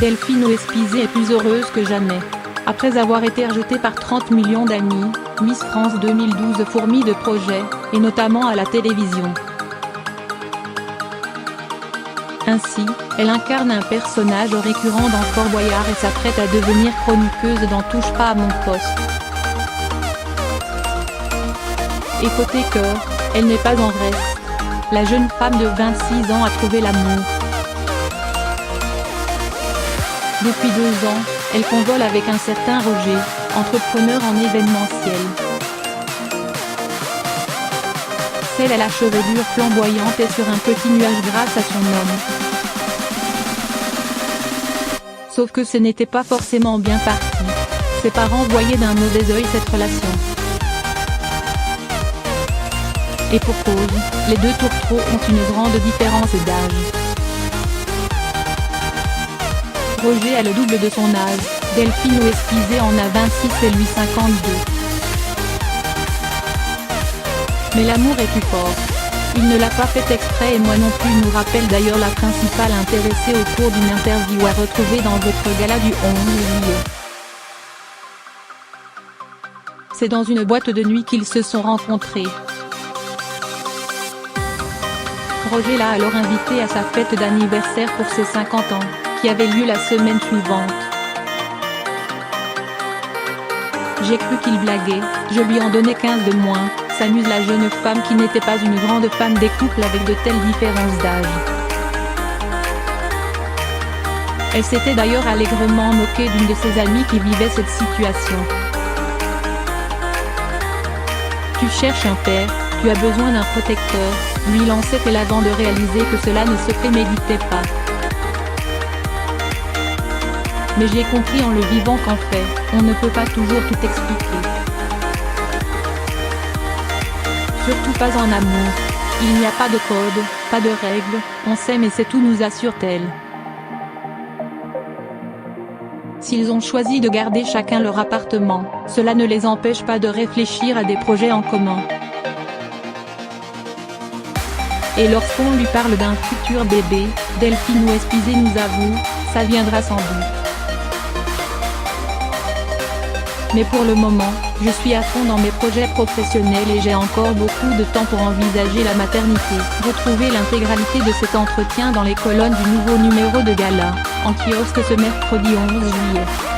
Delphine Ouespizé est plus heureuse que jamais. Après avoir été rejetée par 30 millions d'amis, Miss France 2012 fourmille de projets, et notamment à la télévision. Ainsi, elle incarne un personnage récurrent dans Fort Boyard et s'apprête à devenir chroniqueuse dans Touche pas à mon poste. Et côté cœur, elle n'est pas en reste. La jeune femme de 26 ans a trouvé l'amour. Depuis 2 ans, elle convole avec un certain Roger, entrepreneur en événementiel. Celle à la chevelure flamboyante est sur un petit nuage grâce à son homme. Sauf que ce n'était pas forcément bien parti. Ses parents voyaient d'un mauvais œil cette relation. Et pour cause, les deux tourtereaux ont une grande différence d'âge. Roger a le double de son âge, Delphine Ouespizé en a 26 et lui 52. Mais l'amour est plus fort. Il ne l'a pas fait exprès et moi non plus, nous rappelle d'ailleurs la principale intéressée au cours d'une interview à retrouver dans votre gala du 11 juillet. C'est dans une boîte de nuit qu'ils se sont rencontrés. Roger l'a alors invité à sa fête d'anniversaire pour ses 50 ans, qui avait lieu la semaine suivante. J'ai cru qu'il blaguait, je lui en donnais 15 de moins, s'amuse la jeune femme qui n'était pas une grande fan des couples avec de telles différences d'âge. Elle s'était d'ailleurs allègrement moquée d'une de ses amies qui vivait cette situation. Tu cherches un père, tu as besoin d'un protecteur, lui lançait-elle avant de réaliser que cela ne se préméditait pas. Mais j'ai compris en le vivant qu'en fait, on ne peut pas toujours tout expliquer. Surtout pas en amour. Il n'y a pas de code, pas de règles, on s'aime et c'est tout, nous assure-t-elle. S'ils ont choisi de garder chacun leur appartement, cela ne les empêche pas de réfléchir à des projets en commun. Et lorsqu'on lui parle d'un futur bébé, Delphine Ouespizé nous avoue, ça viendra sans doute. Mais pour le moment, je suis à fond dans mes projets professionnels et j'ai encore beaucoup de temps pour envisager la maternité. Retrouvez l'intégralité de cet entretien dans les colonnes du nouveau numéro de Gala, en kiosque ce mercredi 11 juillet.